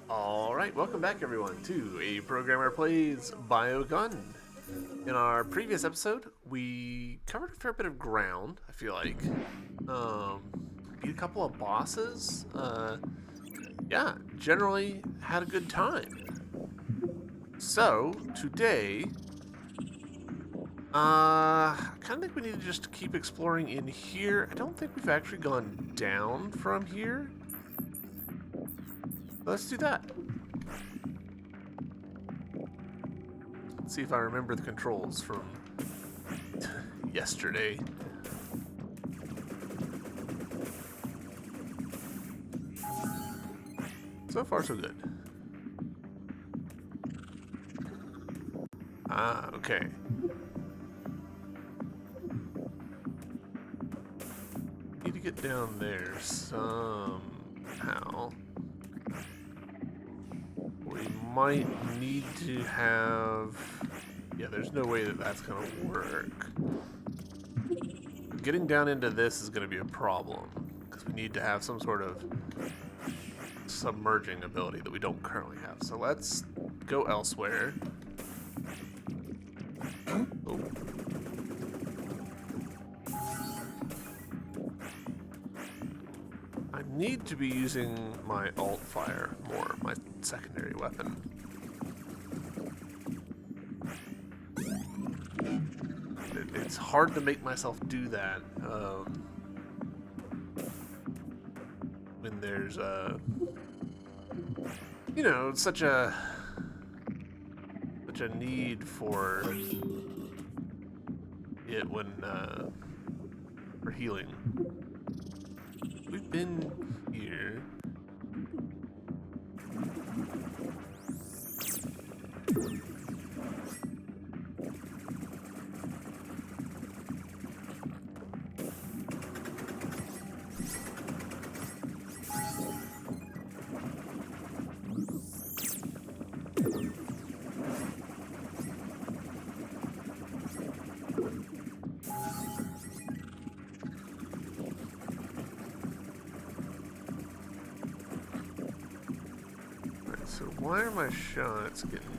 Alright, welcome back everyone to A Programmer Plays BioGun. In our previous episode, we covered a fair bit of ground, I feel like. Beat a couple of bosses. Yeah, generally had a good time. So, today, I kind of think we need to just keep exploring in here. I don't think we've actually gone down from here. Let's do that. Let's see if I remember the controls from yesterday. So far, so good. Ah, okay. Need to get down there somehow. We might need to have... Yeah, there's no way that that's going to work. Getting down into this is going to be a problem, because we need to have some sort of submerging ability that we don't currently have. So let's go elsewhere. Oh. I need to be using my alt fire more, my secondary weapon. It's hard to make myself do that when there's such a need for it when for healing. We've been here. So why are my shots getting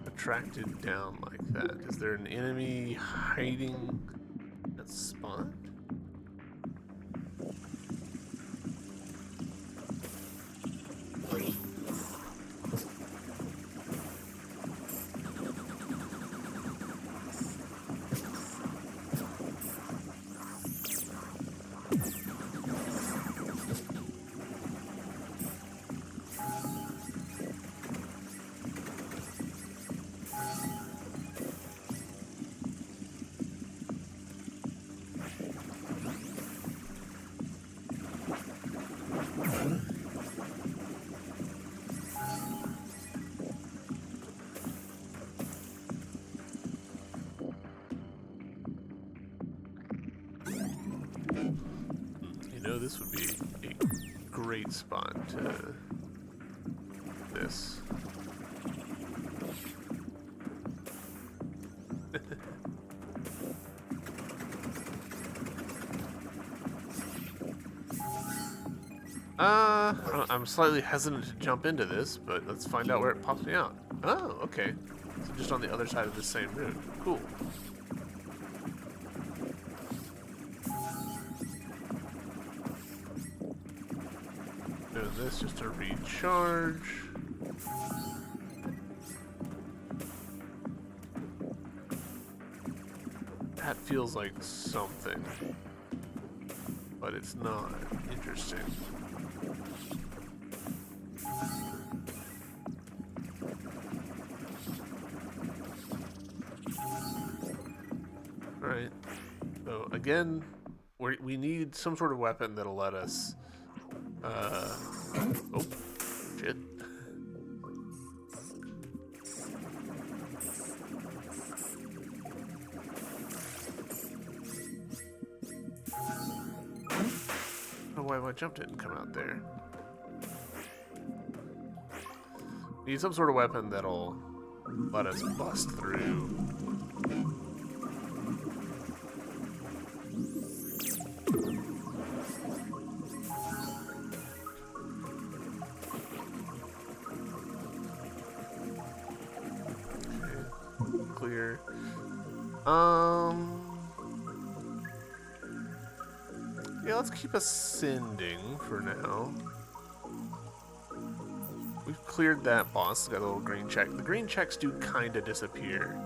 attracted down like that? Is there an enemy hiding that spot? This would be a great spot to this. I'm slightly hesitant to jump into this, but let's find out where it pops me out. Oh, okay. So just on the other side of the same route. Cool. Doing this just to recharge. That feels like something, but it's not. Interesting. Alright. So again, we need some sort of weapon that'll let us oh, shit. I don't know why my jump didn't come out there. Need some sort of weapon that'll let us bust through. earlier. Yeah, let's keep ascending for now. We've cleared that boss. Got a little green check. The green checks do kind of disappear.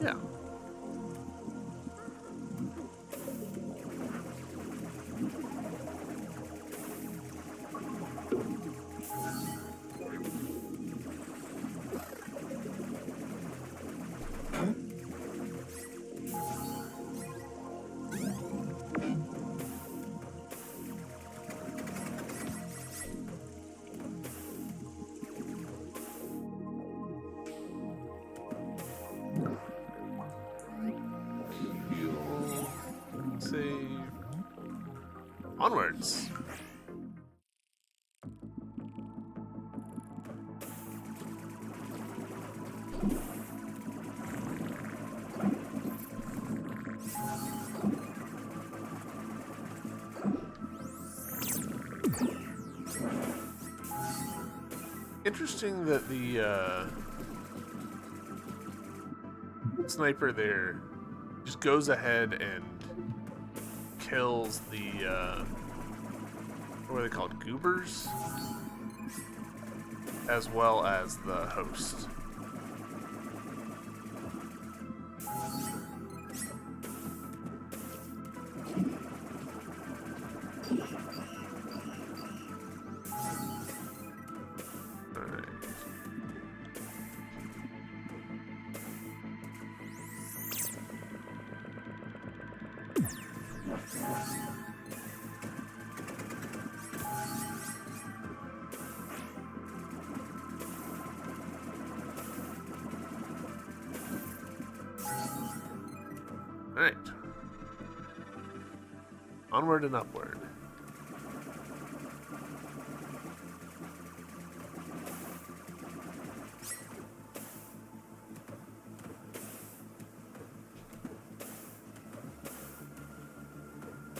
Yeah. Save. Onwards. Interesting that the sniper there just goes ahead and kills the what are they called? Goobers? As well as the host. Alright. Onward and upward.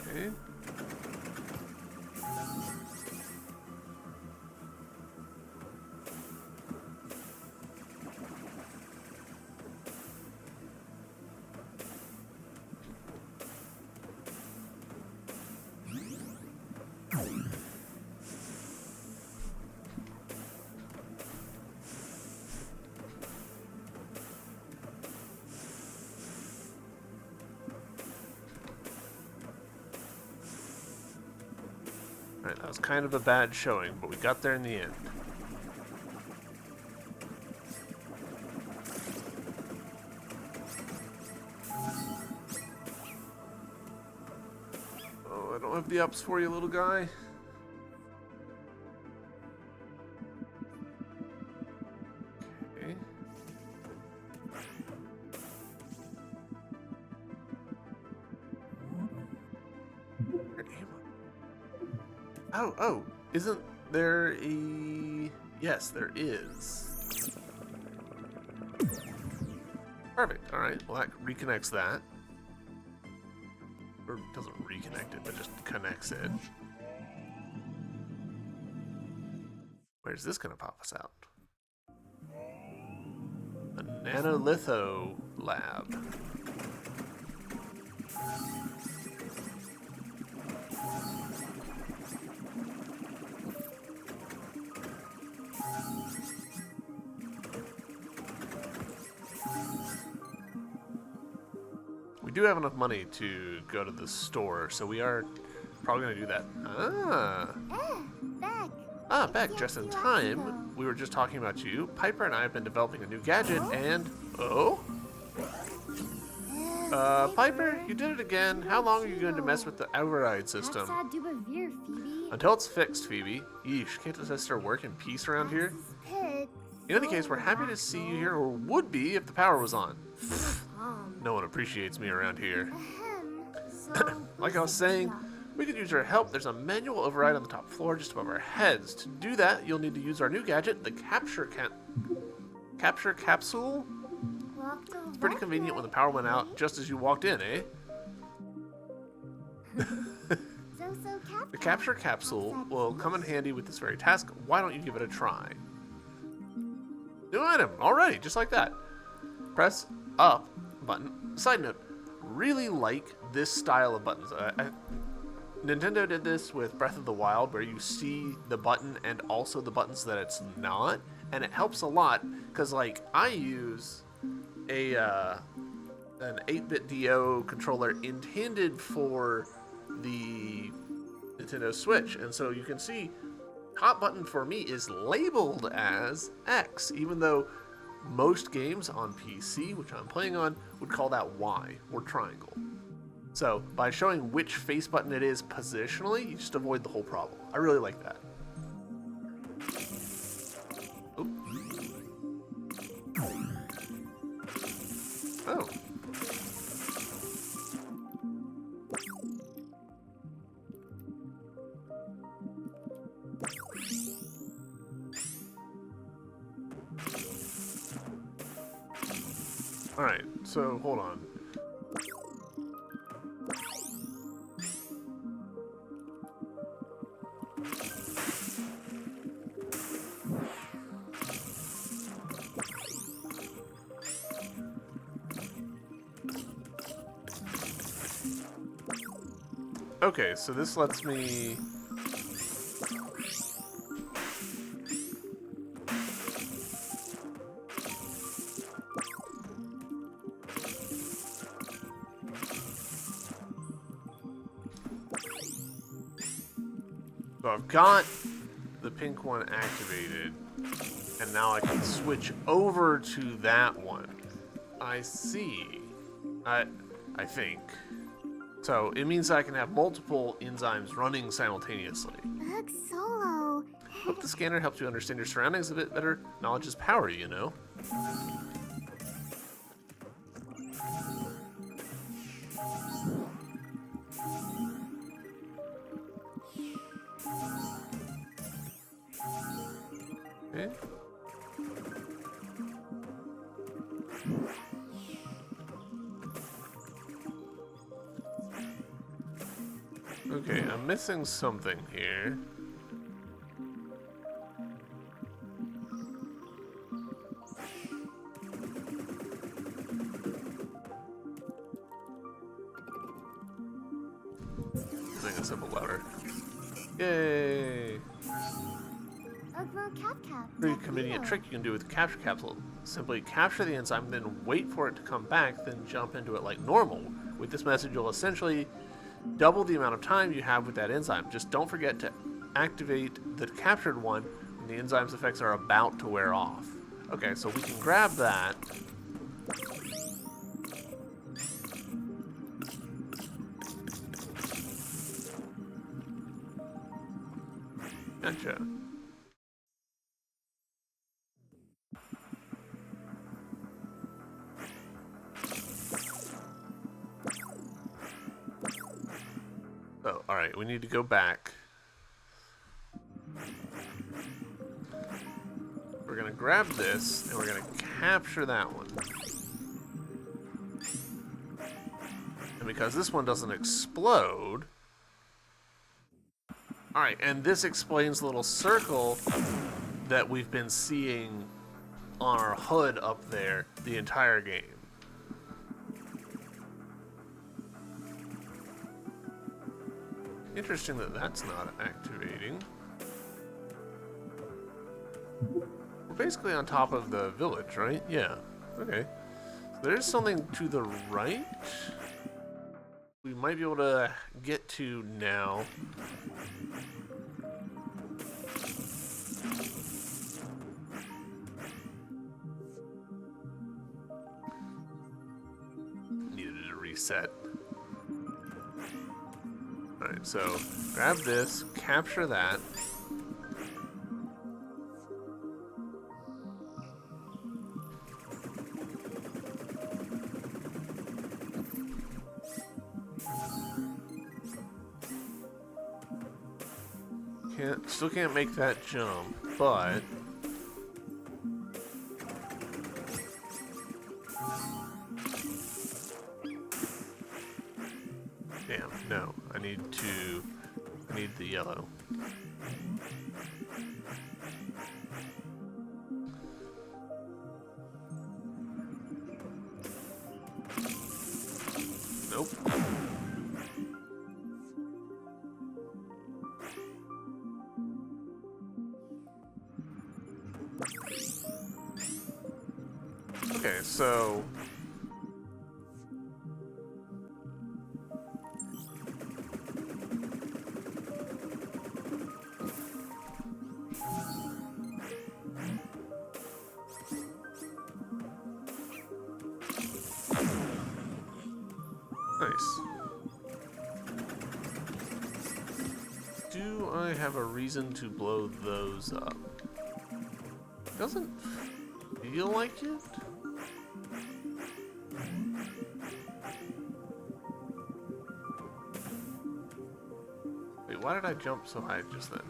Okay. Alright, that was kind of a bad showing, but we got there in the end. Oh, I don't have the ups for you, little guy. Okay. Where am I? Oh, isn't there a... Yes, there is. Perfect, alright, well that reconnects that. Or doesn't reconnect it, but just connects it. Where's this gonna pop us out? A nanolitho lab. We do have enough money to go to the store, so we are probably going to do that. Beck, just in time. We were just talking about you. Piper and I have been developing a new gadget, and... Oh? Piper, you did it again. How long are you going to mess with the override system? Until it's fixed, Phoebe. Yeesh, can't the sister work in peace around here? In any case, we're happy to see you here, or would be if the power was on. No one appreciates me around here. Like I was saying, we could use your help. There's a manual override on the top floor just above our heads. To do that, you'll need to use our new gadget, the capture capsule. It's pretty convenient when the power went out just as you walked in, eh? The capture capsule will come in handy with this very task. Why don't you give it a try? New item, already, just like that. Press up button. Side note, really like this style of buttons. Nintendo did this with Breath of the Wild, where you see the button and also the buttons that it's not, and it helps a lot because, like, I use an 8-bit DO controller intended for the Nintendo Switch, and so you can see hot button for me is labeled as X, even though most games on PC, which I'm playing on, would call that Y or triangle. So by showing which face button it is positionally, you just avoid the whole problem. I really like that. Oop. Oh. Alright, so hold on. Okay, so this lets me... So I've got the pink one activated, and now I can switch over to that one. I see. I think. So it means I can have multiple enzymes running simultaneously. Look, Solo. Hope the scanner helps you understand your surroundings a bit better. Knowledge is power, you know. Okay. Okay, I'm missing something here. Bring this up louder. Yay! Pretty convenient trick you can do with the capture capsule. Simply capture the enzyme, then wait for it to come back, then jump into it like normal. With this message, you'll essentially double the amount of time you have with that enzyme. Just don't forget to activate the captured one when the enzyme's effects are about to wear off. Okay, so we can grab that. Gotcha. Oh, alright, we need to go back. We're gonna grab this, and we're gonna capture that one. And because this one doesn't explode... Alright, and this explains the little circle that we've been seeing on our HUD up there the entire game. Interesting that that's not activating. We're basically on top of the village, right? Yeah. Okay. So there's something to the right we might be able to get to now. Needed a reset. Alright, so grab this, capture that. Still can't make that jump, but damn, no. I need to I need the yellow. Nope. Okay, so nice. Do I have a reason to blow those up? Doesn't feel like it. Wait, why did I jump so high just then?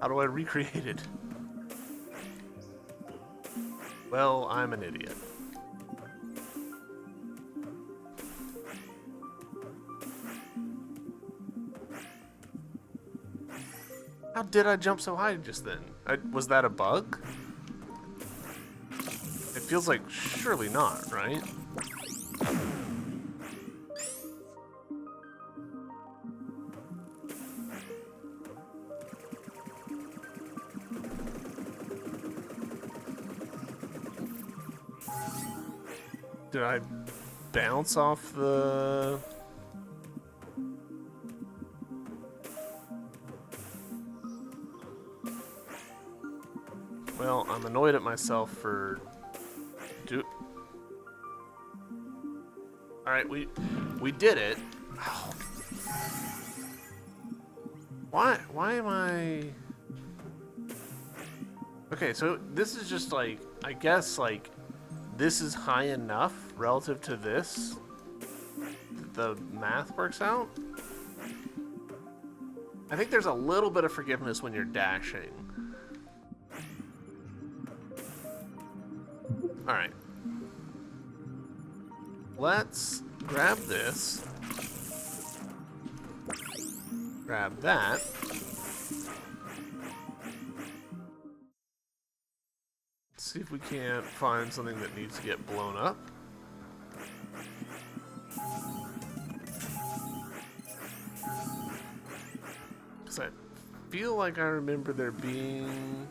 How do I recreate it? Well, I'm an idiot. How did I jump so high just then? Was that a bug? It feels like surely not, right? Did I bounce off the... Well, I'm annoyed at myself for... Alright, we did it. Oh. Why am I... Okay, so this is just like, I guess like, this is high enough relative to this. The math works out. I think there's a little bit of forgiveness when you're dashing. Alright. Let's grab this. Grab that. See if we can't find something that needs to get blown up. Because I feel like I remember there being...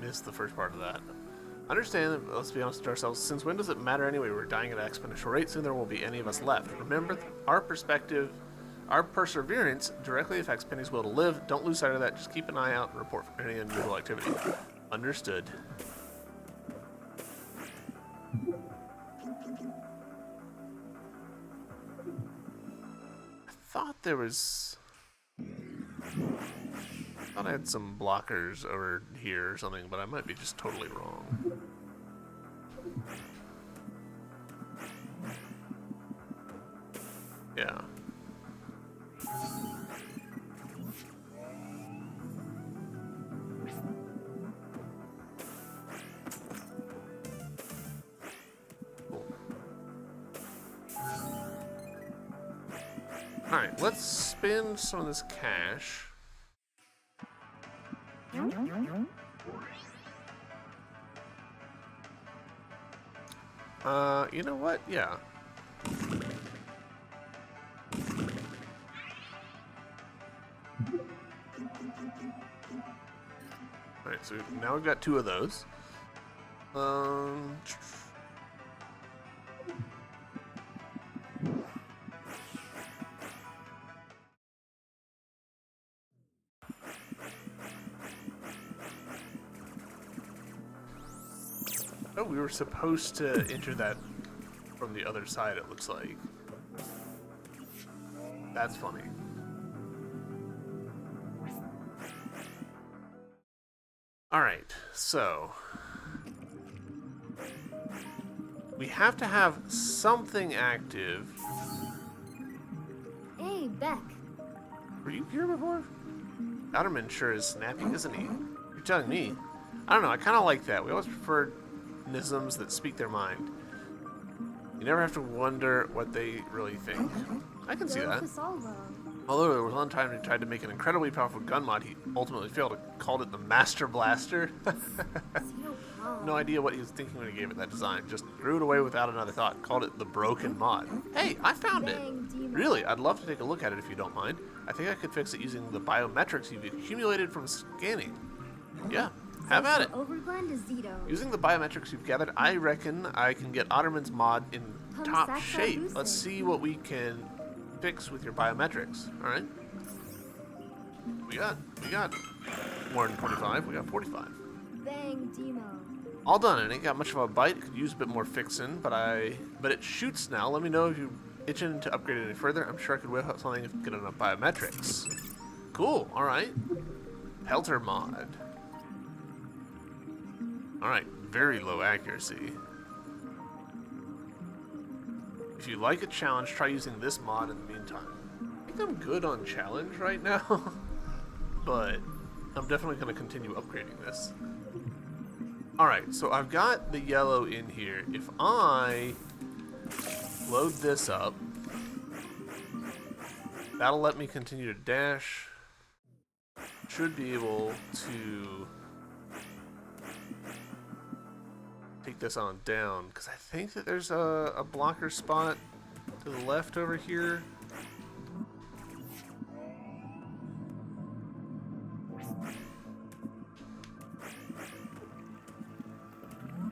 Missed the first part of that. Understand that, let's be honest with ourselves, since when does it matter anyway? We're dying at an exponential rate, soon there won't be any of us left. Remember, our perspective, our perseverance directly affects Penny's will to live. Don't lose sight of that. Just keep an eye out and report for any unusual activity. Understood. I thought there was... I thought I had some blockers over here or something, but I might be just totally wrong. Yeah. Cool. Alright, let's spend some of this cash. You know what? Yeah. Alright, so now we've got 2 of those. Oh, we were supposed to enter that from the other side, it looks like. That's funny. Alright, so we have to have something active. Hey, Beck. Were you here before? Outerman sure is snappy, isn't he? You're telling me. I don't know, I kind of like that. We always prefer nisms that speak their mind. You never have to wonder what they really think. I can see that. Although there was one time he tried to make an incredibly powerful gun mod, he ultimately failed. Called it the Master Blaster. No idea what he was thinking when he gave it that design. Just threw it away without another thought. Called it the Broken Mod. Hey, I found it! Really, I'd love to take a look at it if you don't mind. I think I could fix it using the biometrics you've accumulated from scanning. Yeah, have at it. Using the biometrics you've gathered, I reckon I can get Otterman's mod in top shape. Let's see what we can fix with your biometrics. Alright. We got more than 25, we got 45. Bang, Demo. All done. It ain't got much of a bite. It could use a bit more fixing, but it shoots now. Let me know if you're itching to upgrade it any further. I'm sure I could whip out something if good enough biometrics. Cool. All right. Pelter mod. All right. Very low accuracy. If you like a challenge, try using this mod in the meantime. I think I'm good on challenge right now, but I'm definitely going to continue upgrading this. Alright, so I've got the yellow in here. If I load this up, that'll let me continue to dash. Should be able to take this on down, because I think that there's a blocker spot to the left over here.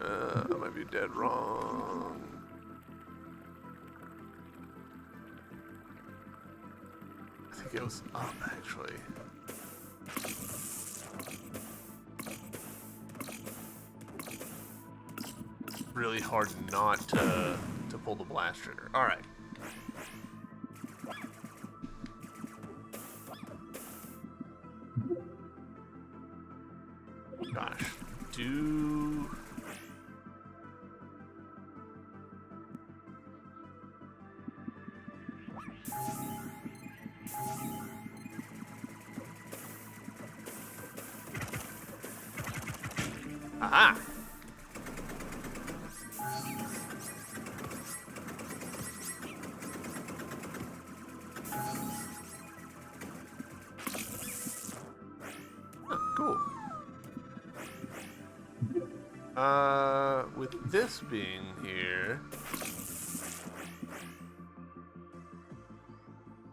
I might be dead wrong. I think it was up, actually. Really hard not to pull the blast trigger. All right. Gosh, aha! Oh, cool. With this being here,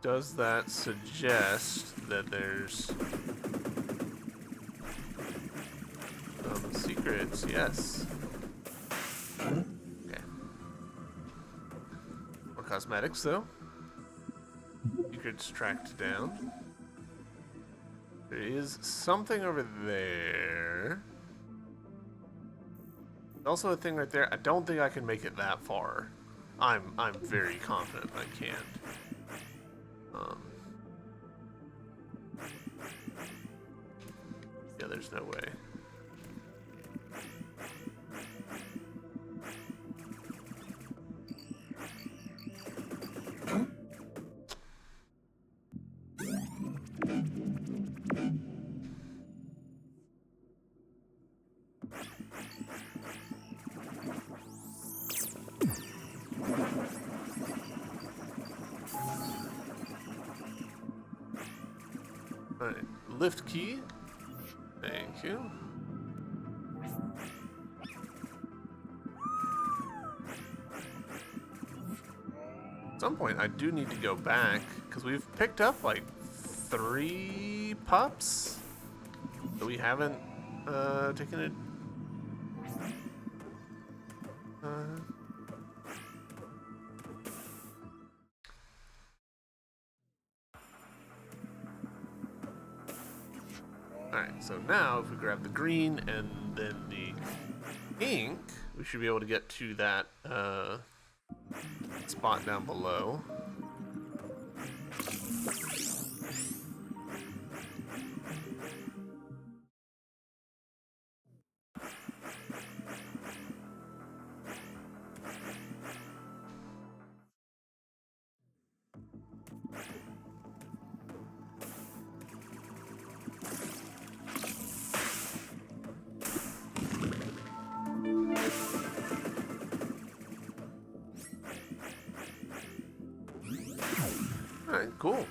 does that suggest that there's some secrets? Yes. Okay. More cosmetics, though. Secrets tracked down. There is something over there. Also a thing right there. I don't think I can make it that far. I'm very confident I can't. Yeah, there's no way. Alright, lift key. Thank you. At some point, I do need to go back, because we've picked up like 3 pups that we haven't taken it. Alright, so now if we grab the green and then the pink, we should be able to get to that spot down below. Alright, cool.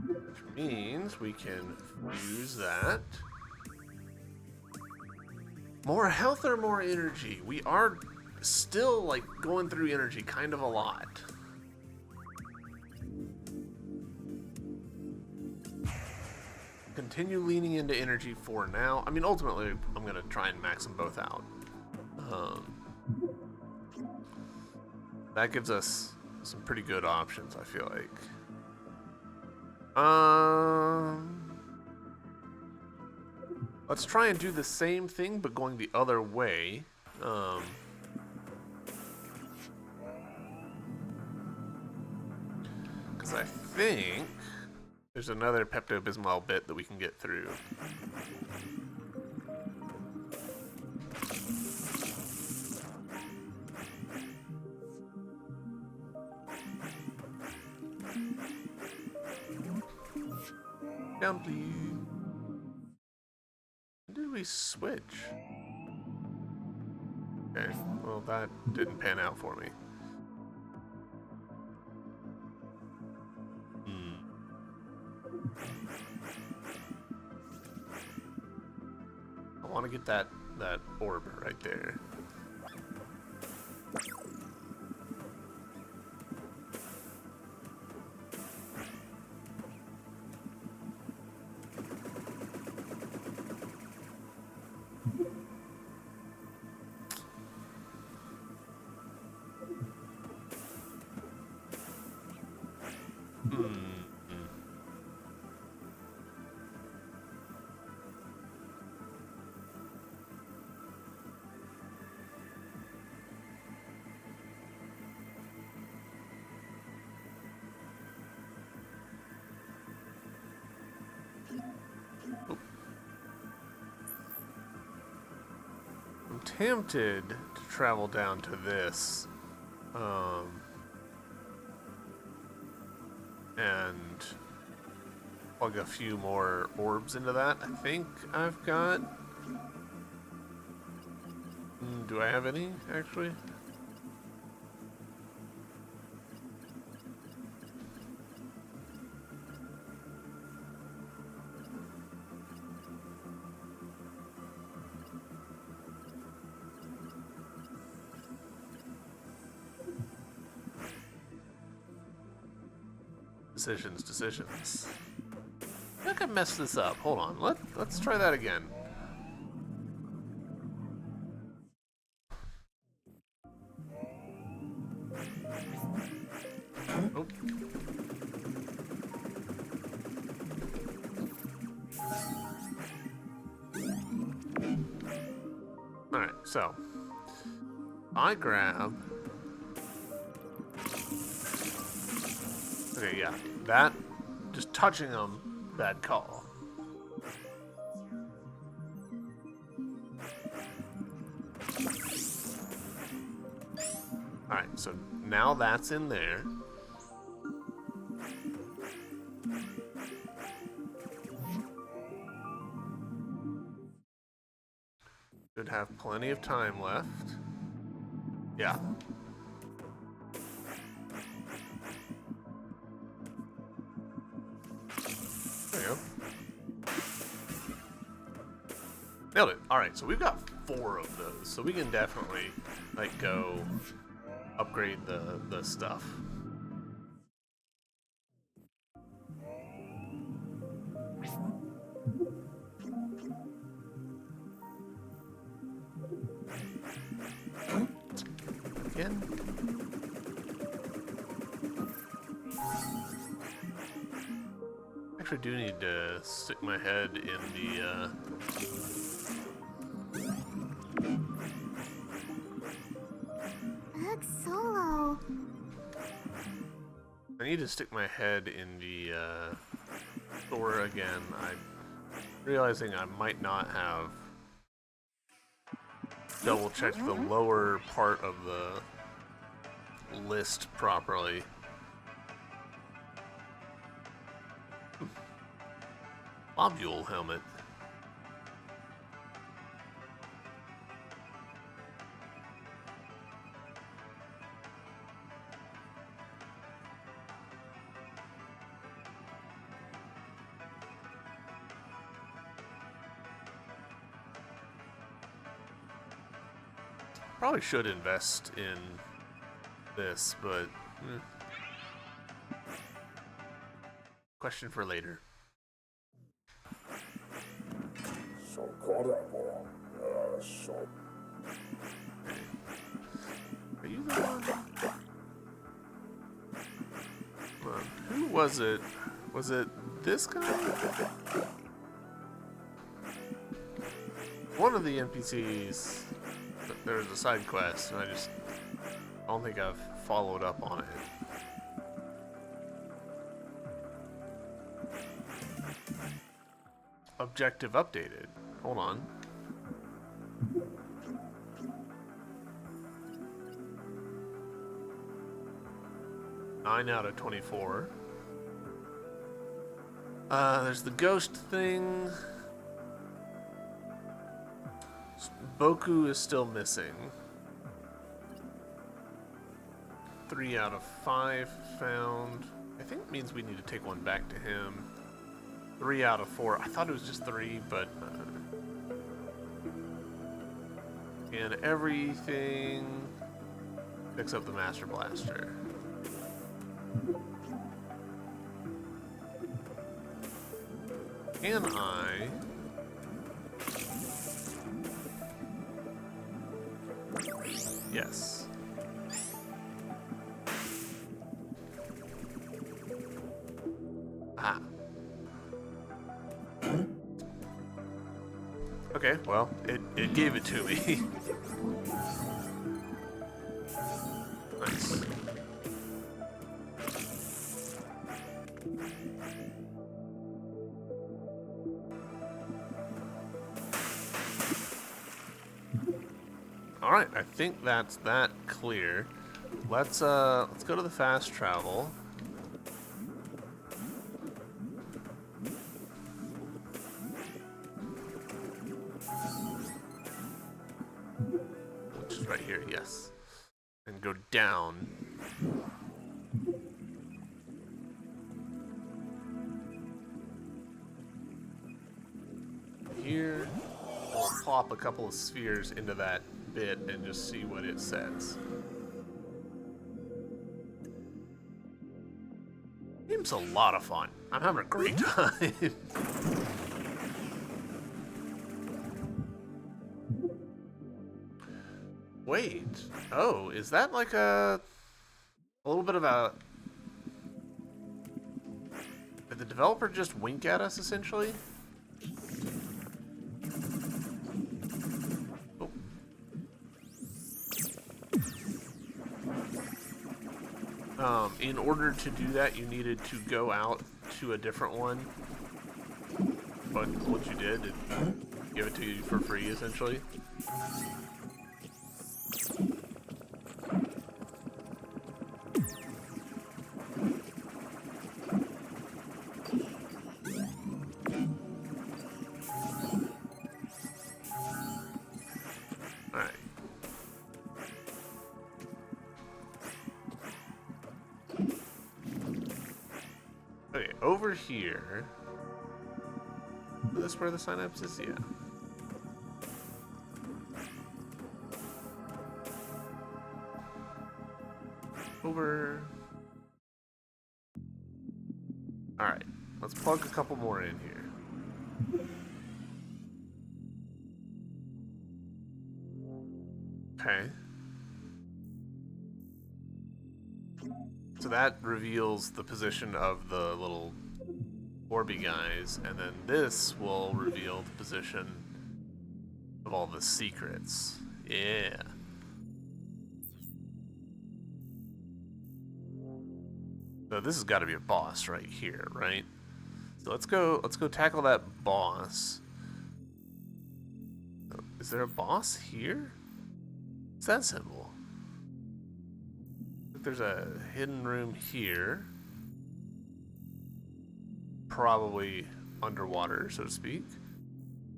Which means we can use that. More health or more energy? We are still, like, going through energy kind of a lot. Continue leaning into energy for now. I mean, ultimately, I'm going to try and max them both out. That gives us some pretty good options, I feel like. Let's try and do the same thing, but going the other way. Because I think there's another Pepto-Bismol bit that we can get through. Down, please. When did we switch? Okay, well, that didn't pan out for me. I want to get that orb right there. I'm tempted to travel down to this, and plug a few more orbs into that. I think I've got... do I have any, actually? Decisions. I think I messed this up. Hold on. Let's try that again. Oh. Alright, so I grab... Okay, yeah. That, just touching them, bad call. Alright, so now that's in there. Should have plenty of time left. Yeah. There you go. Nailed it. Alright, so we've got 4 of those, so we can definitely, like, go upgrade the stuff. Again. Actually do need to stick my head in the Solo. I need to stick my head in the store again. I'm realizing I might not have double checked the lower part of the list properly. Lobule helmet. Probably should invest in this, but question for later. Are you the one? Who was it? Was it this guy? One of the NPCs. There was a side quest, and I don't think I've followed up on it. Objective updated. Hold on. Nine out of 24. There's the ghost thing. Boku is still missing. 3 out of 5 found. I think it means we need to take one back to him. 3 out of 4. I thought it was just 3, but... and everything picks up the Master Blaster. Can I... Yes. Ah. Okay, well, it gave it to me. Nice. Alright, I think that's that clear. Let's go to the fast travel. Which is right here, yes. And go down. Here, we'll plop a couple of spheres into that bit and just see what it says. Game's a lot of fun. I'm having a great time. Wait. Oh, is that like a little bit of a... Did the developer just wink at us, essentially? In order to do that, you needed to go out to a different one. But what you did, it gave it to you for free, essentially. Okay, over here. Is this where the synapse is? Yeah. Over. Alright, let's plug a couple more in here. Okay. So that reveals the position of the little orby guys, and then this will reveal the position of all the secrets. Yeah. So this has got to be a boss right here, right? So let's go tackle that boss. Is there a boss here? What's that symbol? There's a hidden room here. Probably underwater, so to speak.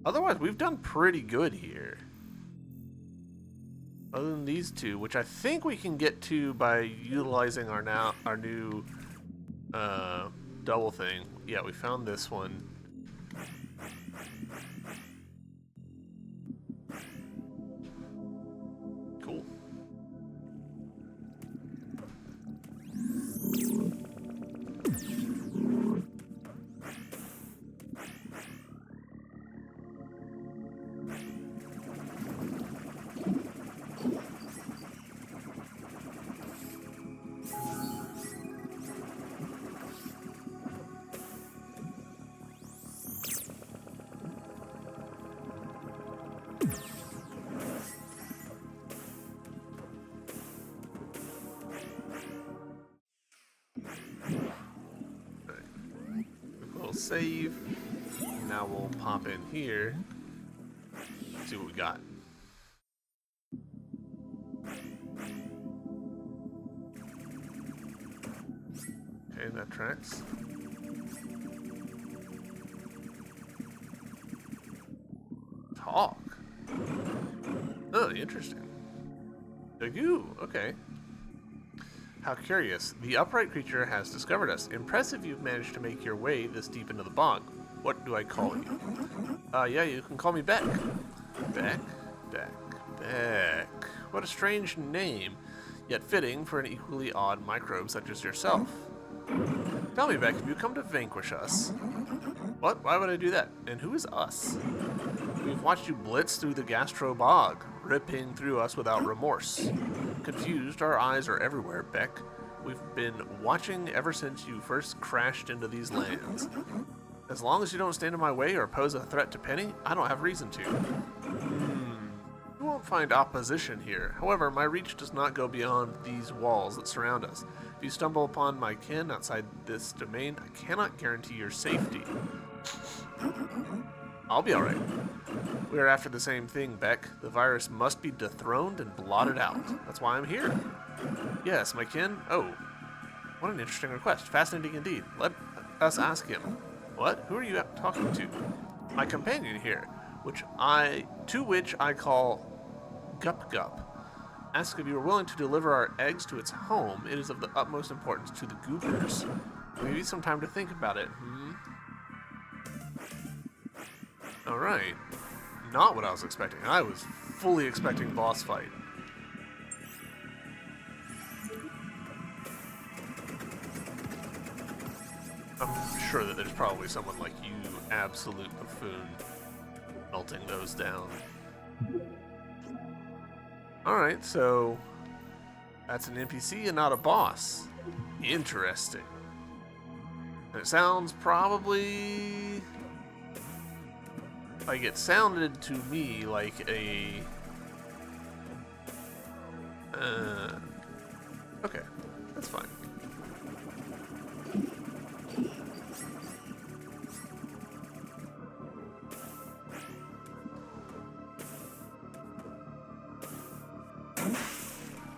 Otherwise, we've done pretty good here. Other than these two, which I think we can get to by utilizing our new double thing. Yeah, we found this one. Cool. save. Now we'll pop in here. See what we got. Okay, that tracks. Talk. Oh, interesting. Dagoo, okay. How curious. The upright creature has discovered us. Impressive you've managed to make your way this deep into the bog. What do I call you? Yeah, you can call me Beck. Beck? Beck. Beck. What a strange name, yet fitting for an equally odd microbe such as yourself. Tell me, Beck, have you come to vanquish us? What? Why would I do that? And who is us? We've watched you blitz through the gastro bog, ripping through us without remorse. Confused, our eyes are everywhere, Beck. We've been watching ever since you first crashed into these lands. As long as you don't stand in my way or pose a threat to Penny, I don't have reason to. You won't find opposition here. However, my reach does not go beyond these walls that surround us. If you stumble upon my kin outside this domain, I cannot guarantee your safety. I'll be alright. We are after the same thing, Beck. The virus must be dethroned and blotted out. That's why I'm here. Yes, my kin? Oh, what an interesting request. Fascinating indeed. Let us ask him. What? Who are you talking to? My companion here, which I call Gup Gup. Ask if you are willing to deliver our eggs to its home. It is of the utmost importance to the goopers. Maybe some time to think about it. Alright. Not what I was expecting. I was fully expecting boss fight. I'm sure that there's probably someone like you, absolute buffoon, melting those down. Alright, so that's an NPC and not a boss. Interesting. And it sounds probably... like it sounded to me like a... okay, that's fine.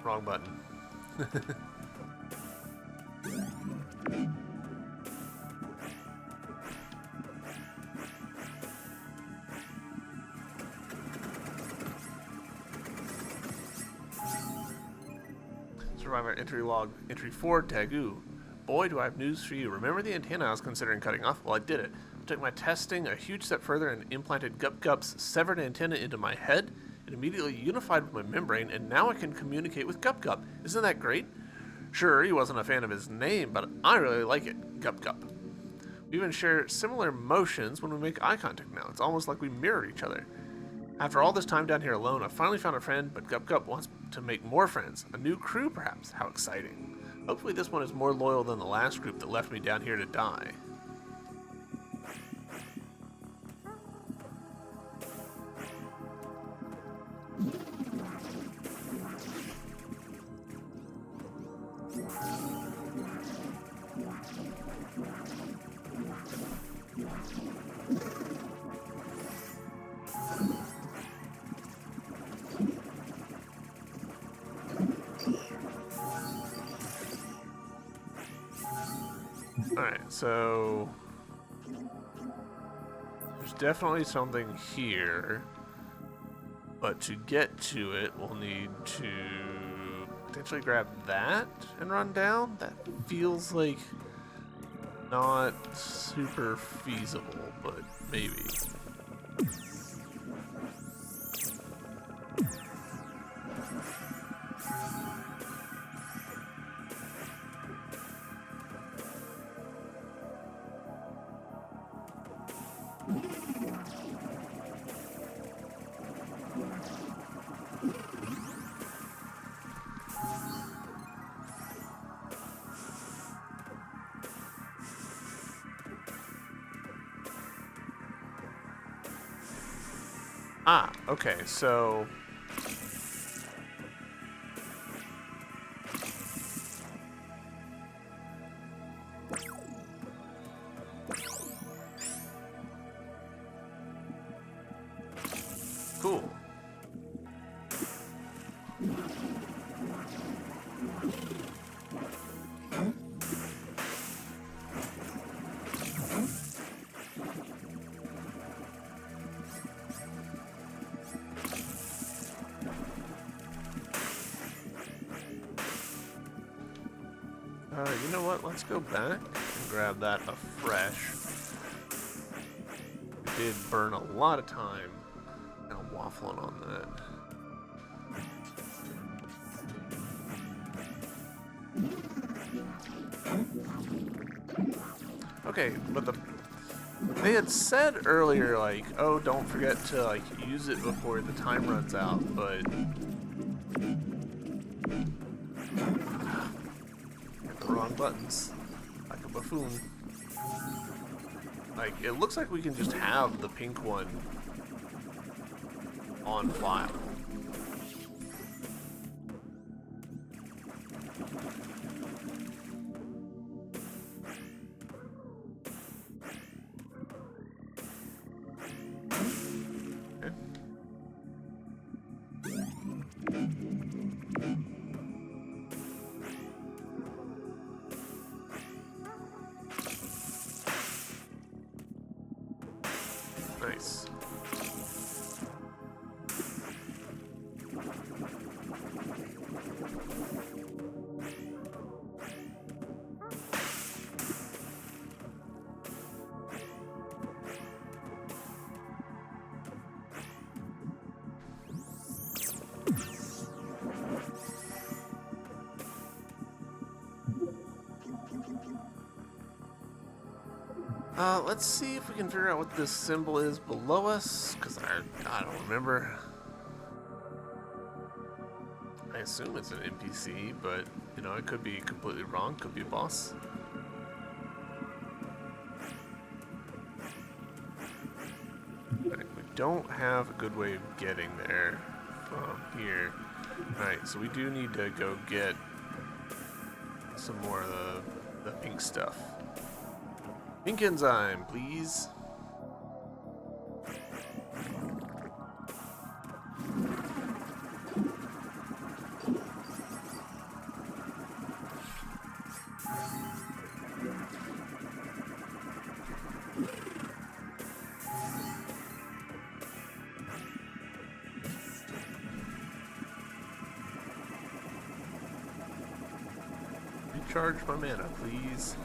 Wrong button. Survivor entry log, entry 4, Dagoo. Boy, do I have news for you. Remember the antenna I was considering cutting off? Well, I did it. I took my testing a huge step further and implanted Gup Gup's severed antenna into my head. It immediately unified with my membrane, and now I can communicate with Gup Gup. Isn't that great? Sure, he wasn't a fan of his name, but I really like it, Gup Gup. We even share similar motions when we make eye contact now. It's almost like we mirror each other. After all this time down here alone, I finally found a friend, but Gup Gup wants to make more friends. A new crew, perhaps. How exciting. Hopefully this one is more loyal than the last group that left me down here to die. Alright, so there's definitely something here, but to get to it, we'll need to potentially grab that and run down. That feels like not super feasible, but maybe. Ah, okay, so... let's go back and grab that afresh. We did burn a lot of time now waffling on that. Okay, but they had said earlier, like, oh, don't forget to, like, use it before the time runs out, but... Hit the wrong buttons. Like a buffoon. Like, it looks like we can just have the pink one on file. Nice. Let's see if we can figure out what this symbol is below us, because I don't remember. I assume it's an NPC, but, you know, it could be completely wrong. Could be a boss. Right, we don't have a good way of getting there from here. Alright, so we do need to go get some more of the pink stuff. Pink enzyme, please. Recharge my mana, please.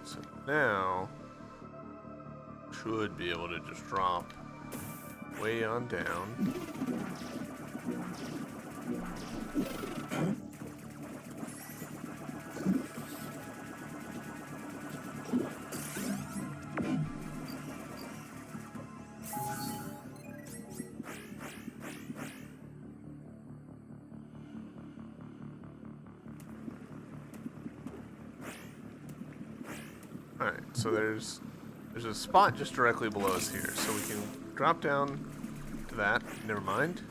So now, should be able to just drop way on down. Alright, so there's a spot just directly below us here, so we can drop down to that. Never mind.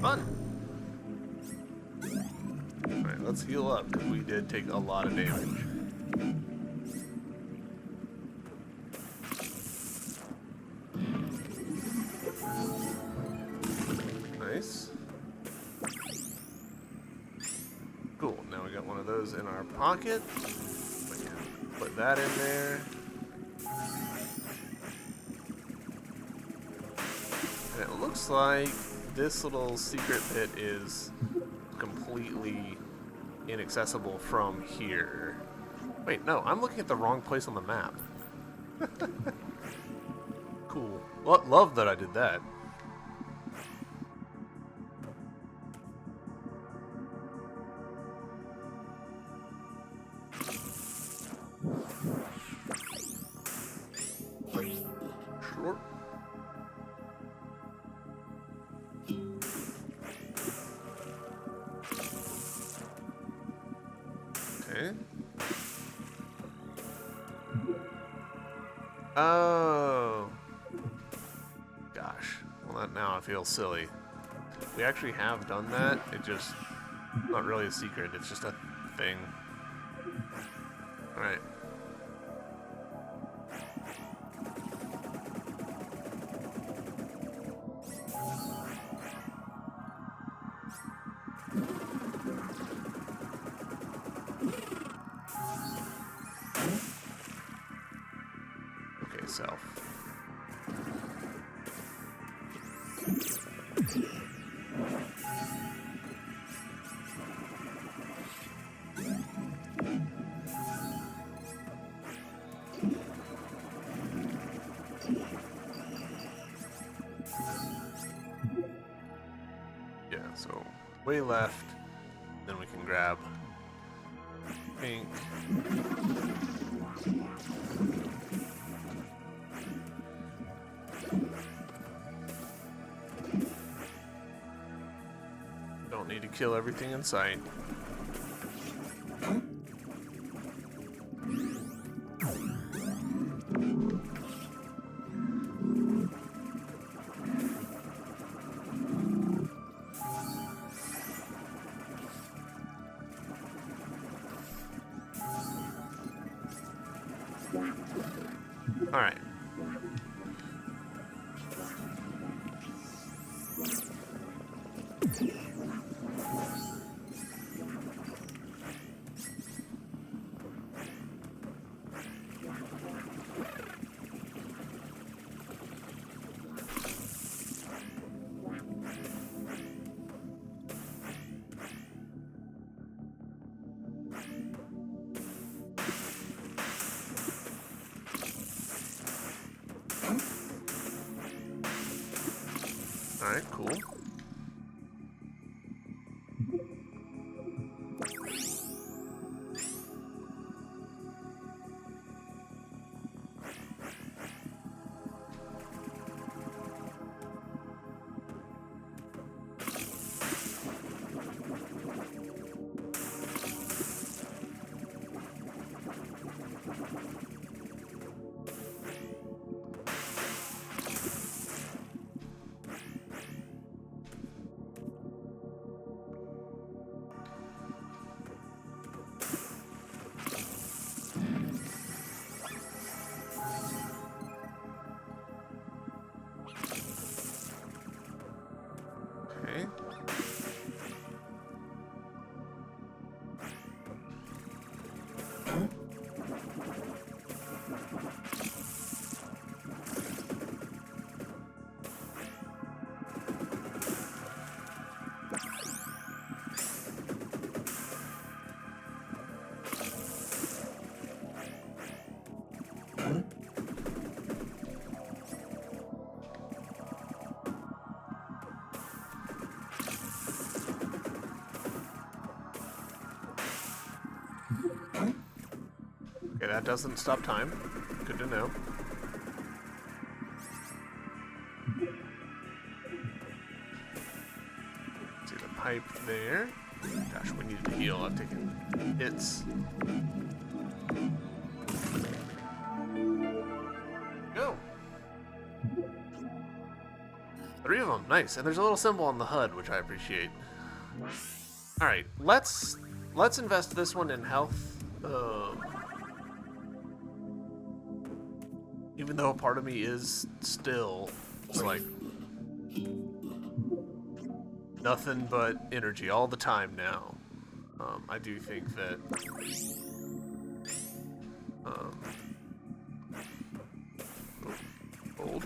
Fun. Alright, let's heal up, because we did take a lot of damage. Nice. Cool, now we got one of those in our pocket. We can put that in there. And it looks like this little secret pit is completely inaccessible from here. Wait, no, I'm looking at the wrong place on the map. Cool. Love that I did that. Sure. Okay. Oh. Gosh. Well, now I feel silly. We actually have done that. It just... not really a secret. It's just a thing. Alright. Okay, self. Yeah, so way left, then we can grab pink. Don't need to kill everything in sight. Alright. Alright, cool. Okay. Okay, that doesn't stop time. Good to know. See the pipe there. Gosh, we need to heal. I've taken hits. Go. 3 of them. Nice. And there's a little symbol on the HUD, which I appreciate. All right, let's invest this one in health. Even though a part of me is still just like nothing but energy all the time now. I do think that gold,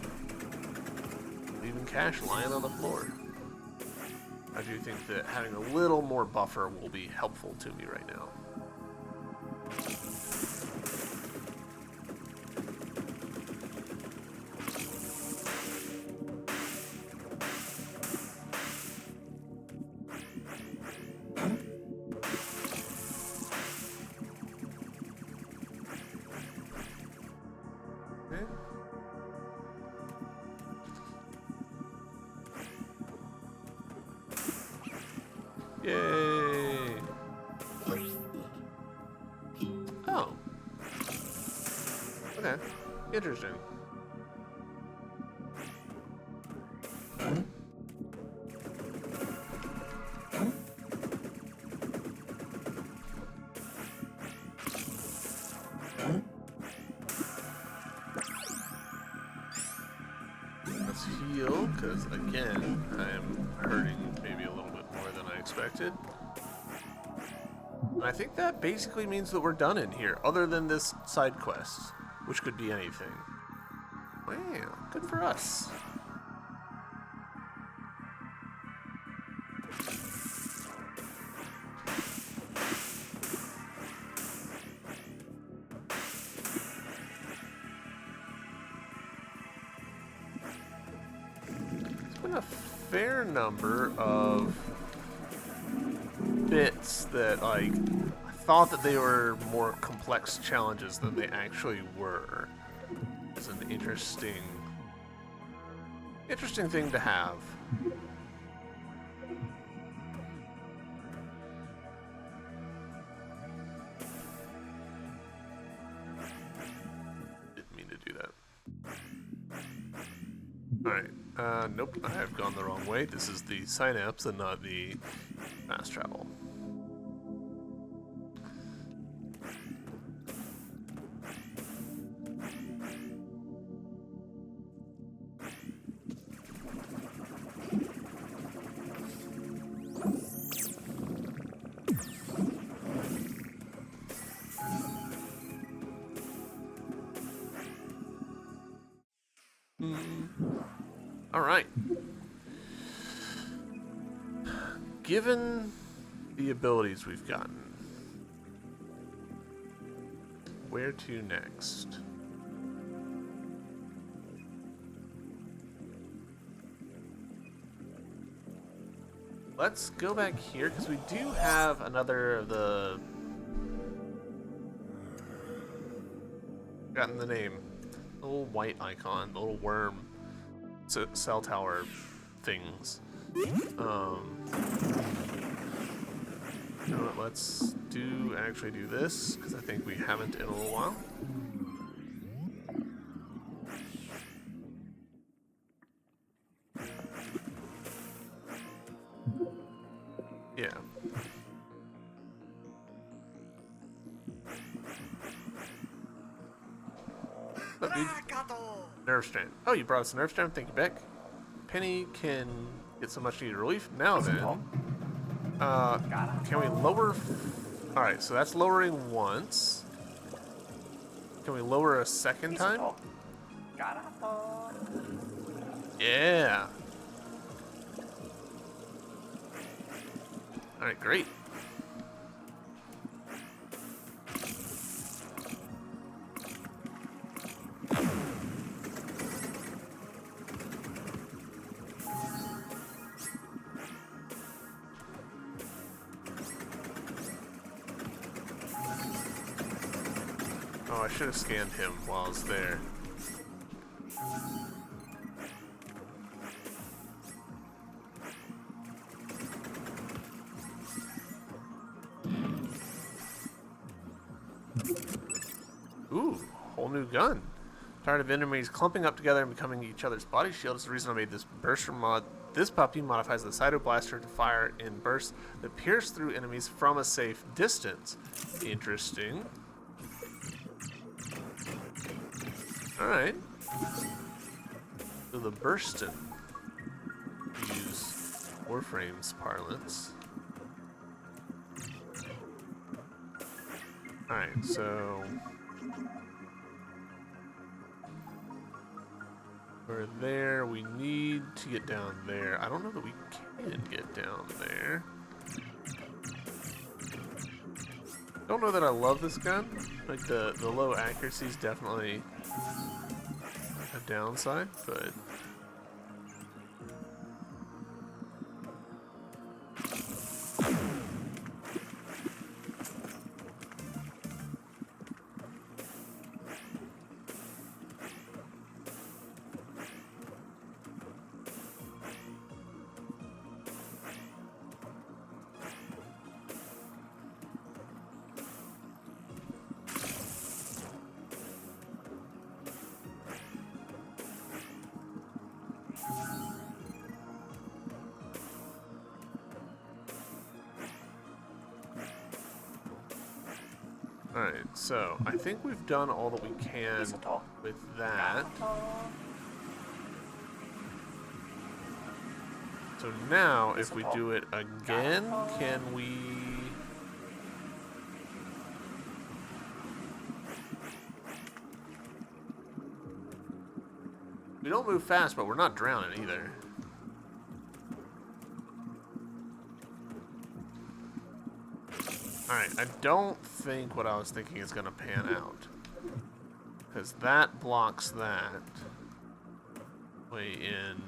leaving cash lying on the floor. I do think that having a little more buffer will be helpful to me right now. Yay! Oh. Okay. Interesting. Let's heal, because again, I'm hurting maybe a little bit more than I expected. And I think that basically means that we're done in here, other than this side quest, which could be anything. Wow, good for us. There's been a fair number of bits that, like, I thought that they were more complex challenges than they actually were. It's an interesting thing to have. Didn't mean to do that. Alright, nope, I have gone the wrong way. This is the synapse and not the fast travel. Alright. Given the abilities we've gotten, where to next? Let's go back here, because we do have another of the... Forgotten the name. The little white icon, the little worm cell tower things. You know what, let's actually do this, because I think we haven't in a little while. Yeah. What's up, dude? Nerve strand. Oh, you brought us a nerve strand. Thank you, Beck. Penny can get some much needed relief. Now then, can we lower? All right, so that's lowering once. Can we lower a second time? Yeah. All right, great. Oh, I should have scanned him while I was there. Ooh, whole new gun. Tired of enemies clumping up together and becoming each other's body shield is the reason I made this burster mod. This puppy modifies the Cytoblaster to fire in bursts that pierce through enemies from a safe distance. Interesting. Alright. So the Burstin, to use Warframe's parlance. Alright, so we're there. We need to get down there. I don't know that we can get down there. Don't know that I love this gun. Like the low accuracy is definitely a downside, but so I think we've done all that we can with that. So now, if we do it again, can we... We don't move fast, but we're not drowning either. Alright, I don't think what I was thinking is going to pan out. Because that blocks that way in.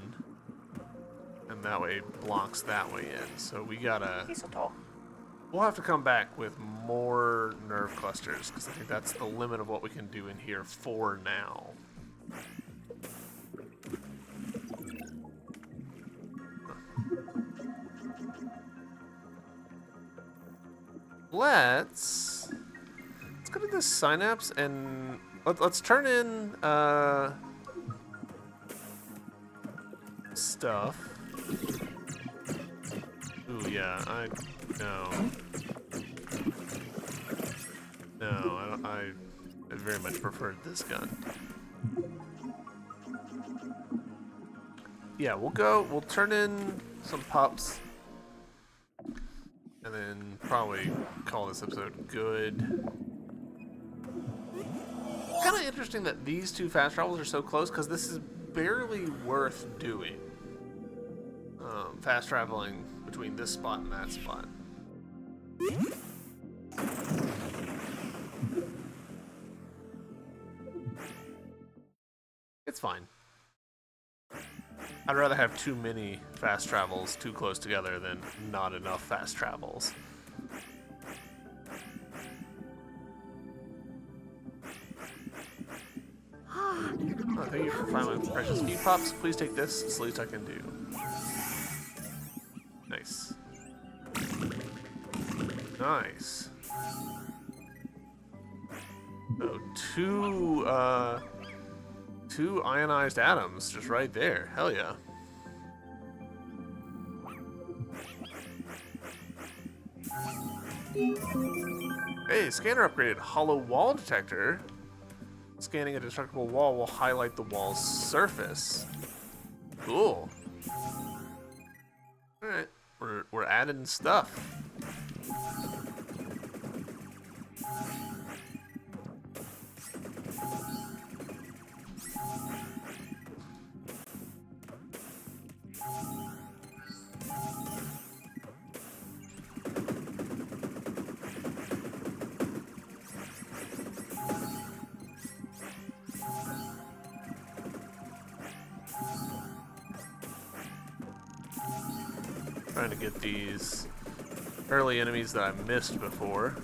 And that way blocks that way in. So we gotta... We'll have to come back with more nerve clusters, because I think that's the limit of what we can do in here for now. Let's go to this synapse and let's turn in stuff. Ooh, yeah, I very much preferred this gun. Yeah, we'll turn in some pups. And then probably call this episode good. Kind of interesting that these two fast travels are so close, because this is barely worth doing. Fast traveling between this spot and that spot. It's fine. I'd rather have too many fast travels too close together than not enough fast travels. Oh, thank you for finding my precious feed pops. Please take this. It's the least I can do. Nice. Nice. So two ionized atoms just right there. Hell yeah. Hey, scanner upgraded. Hollow wall detector. Scanning a destructible wall will highlight the wall's surface. Cool. Alright, we're adding stuff. Trying to get these early enemies that I missed before.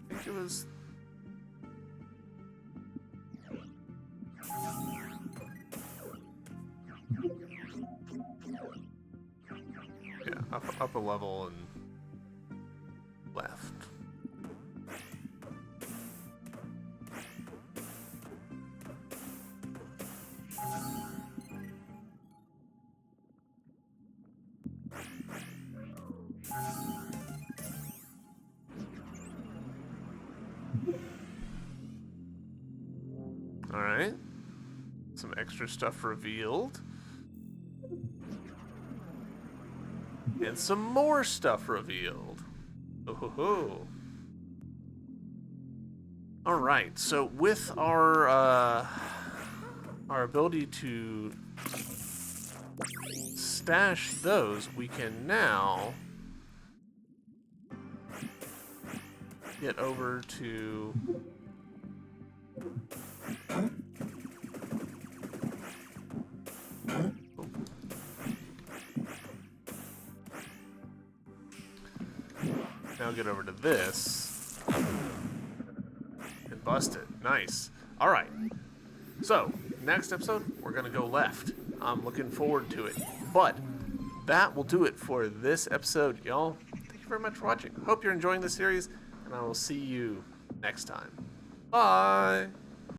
I think it was... up a level and left. All right. Some extra stuff revealed. And some more stuff revealed. Oh ho ho. All right, so with our ability to stash those, we can now get over to now get over to this and bust it. Nice. All right. So, next episode, we're going to go left. I'm looking forward to it. But that will do it for this episode, y'all. Thank you very much for watching. Hope you're enjoying the series, and I will see you next time. Bye!